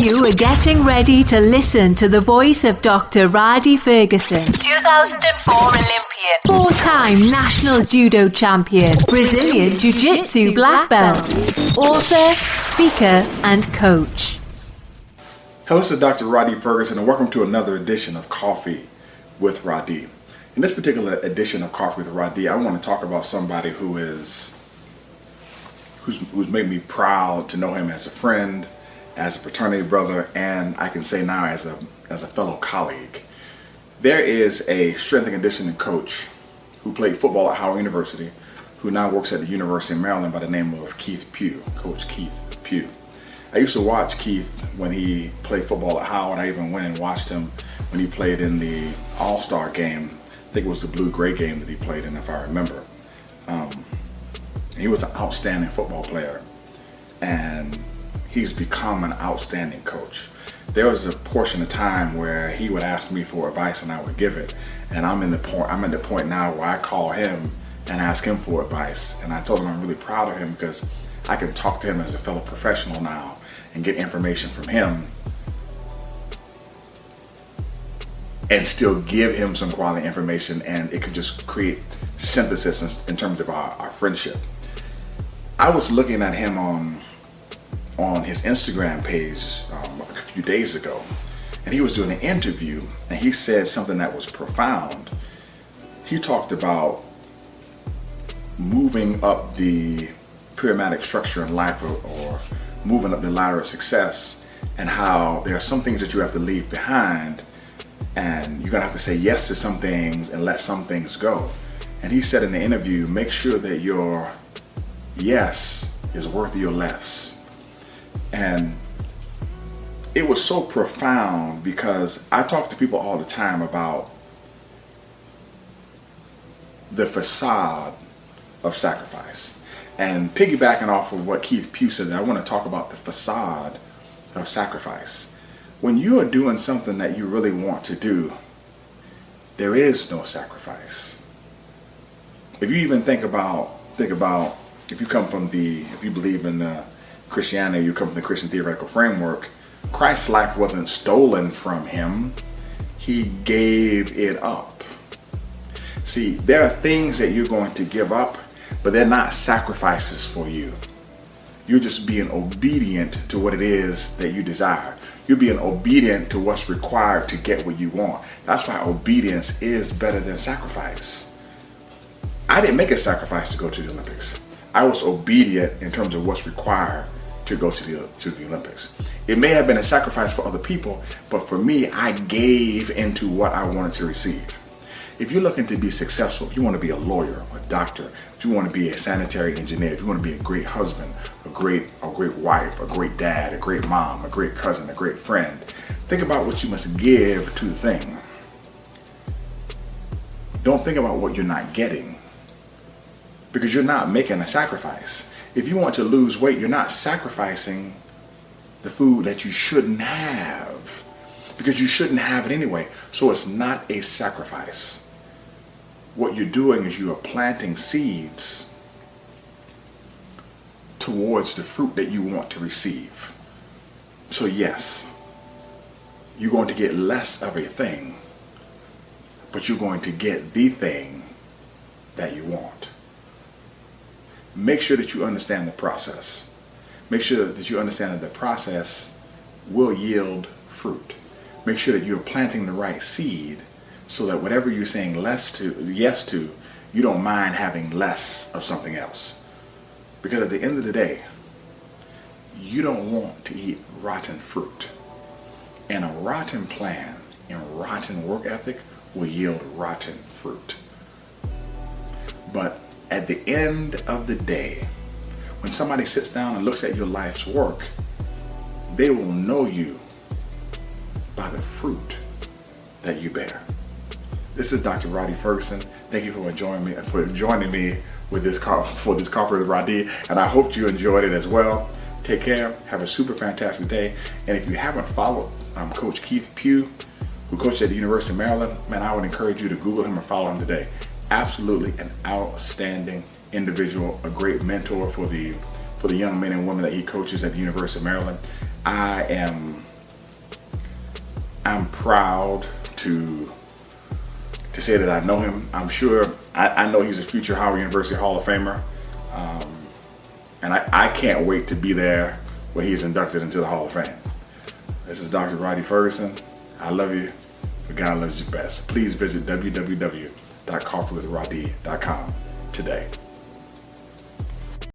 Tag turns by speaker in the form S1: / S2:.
S1: You are getting ready to listen to the voice of Dr. Rhadi Ferguson, 2004 Olympian, four-time national judo champion, Brazilian Jiu-Jitsu black belt, author, speaker, and coach.
S2: Hello, this is Dr. Rhadi Ferguson, and welcome to another edition of Coffee with Rhadi. In this particular edition of Coffee with Rhadi, I want to talk about somebody who's made me proud to know him as a friend, as a fraternity brother, and I can say now as a fellow colleague. There is a strength and conditioning coach who played football at Howard University, who now works at the University of Maryland by the name of Keith Pough, Coach Keith Pough. I used to watch Keith when he played football at Howard. I even went and watched him when he played in the All-Star game. I think it was the blue-gray game that he played in, if I remember. He was an outstanding football player, and he's become an outstanding coach. There was a portion of time where he would ask me for advice and I would give it. And I'm at the point now where I call him and ask him for advice. And I told him I'm really proud of him because I can talk to him as a fellow professional now and get information from him and still give him some quality information, and it could just create synthesis in terms of our friendship. I was looking at him on his Instagram page a few days ago, and he was doing an interview, and he said something that was profound. He talked about moving up the pyramidal structure in life, or moving up the ladder of success, and how there are some things that you have to leave behind, and you're gonna have to say yes to some things and let some things go. And he said in the interview, make sure that your yes is worth your less. And it was so profound because I talk to people all the time about the facade of sacrifice. And piggybacking off of what Keith Pough said, I want to talk about the facade of sacrifice. When you are doing something that you really want to do, there is no sacrifice. If you even think about if you believe in Christianity, you come from the Christian theoretical framework, Christ's life wasn't stolen from him. He gave it up. See, there are things that you're going to give up, but they're not sacrifices for you. You're just being obedient to what it is that you desire. You're being obedient to what's required to get what you want. That's why obedience is better than sacrifice. I didn't make a sacrifice to go to the Olympics. I was obedient in terms of what's required to go to the Olympics. It may have been a sacrifice for other people, but for me, I gave into what I wanted to receive. If you're looking to be successful, if you want to be a lawyer, a doctor, if you want to be a sanitary engineer, if you want to be a great husband, a great wife, a great dad, a great mom, a great cousin, a great friend, think about what you must give to the thing. Don't think about what you're not getting, because you're not making a sacrifice. If you want to lose weight, you're not sacrificing the food that you shouldn't have, because you shouldn't have it anyway. So it's not a sacrifice. What you're doing is you are planting seeds towards the fruit that you want to receive. So yes, you're going to get less of a thing, but you're going to get the thing that you want. Make sure that you understand the process. Make sure that you understand that the process will yield fruit. Make sure that you're planting the right seed so that whatever you're saying yes to, you don't mind having less of something else. Because at the end of the day, you don't want to eat rotten fruit. And a rotten plan and rotten work ethic will yield rotten fruit. But at the end of the day, when somebody sits down and looks at your life's work, they will know you by the fruit that you bear. This is Dr. Rhadi Ferguson. Thank you for joining me with this Coffee with Rhadi, and I hope you enjoyed it as well. Take care. Have a super fantastic day. And if you haven't followed Coach Keith Pough, who coached at the University of Maryland, man, I would encourage you to Google him and follow him today. Absolutely an outstanding individual, a great mentor for the young men and women that he coaches at the University of Maryland. I am I'm proud to say that I know him. I'm sure I know he's a future Howard University Hall of Famer, and I can't wait to be there when he's inducted into the Hall of Fame. This is Dr. Rhadi Ferguson. I love you, but God loves you best. Please visit www.coffeewithradi.com today.